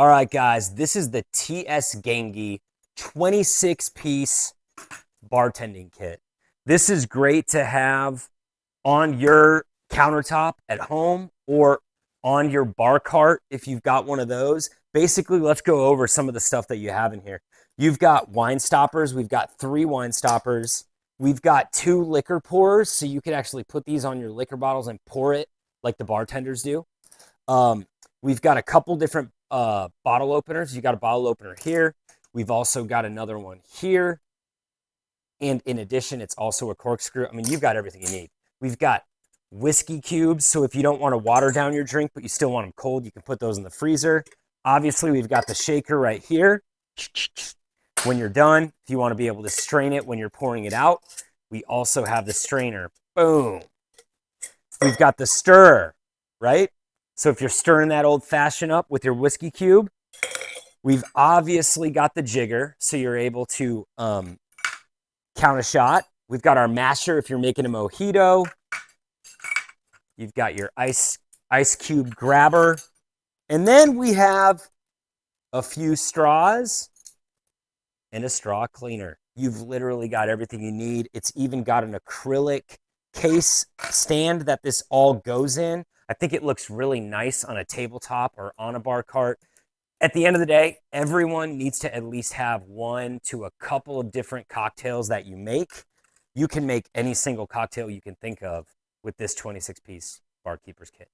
All right, guys, this is the TS Gengi 26-piece bartending kit. This is great to have on your countertop at home or on your bar cart if you've got one of those. Basically, let's go over some of the stuff that you have in here. You've got wine stoppers. We've got 3 wine stoppers. We've got 2 liquor pourers, so you can actually put these on your liquor bottles and pour it like the bartenders do. We've got a couple different bottle openers. You got a bottle opener here. We've also got another one here. And in addition, it's also a corkscrew. I mean, you've got everything you need. We've got whiskey cubes. So if you don't want to water down your drink, but you still want them cold, you can put those in the freezer. Obviously, we've got the shaker right here. When you're done, if you want to be able to strain it when you're pouring it out, we also have the strainer. Boom. We've got the stirrer, right? So if you're stirring that old fashioned up with your whiskey cube, we've obviously got the jigger, so you're able to count a shot. We've got our masher if you're making a mojito. You've got your ice cube grabber. And then we have a few straws and a straw cleaner. You've literally got everything you need. It's even got an acrylic case stand that this all goes in. I think it looks really nice on a tabletop or on a bar cart. At the end of the day, everyone needs to at least have 1 to a couple of different cocktails that you make. You can make any single cocktail you can think of with this 26-piece barkeeper's kit.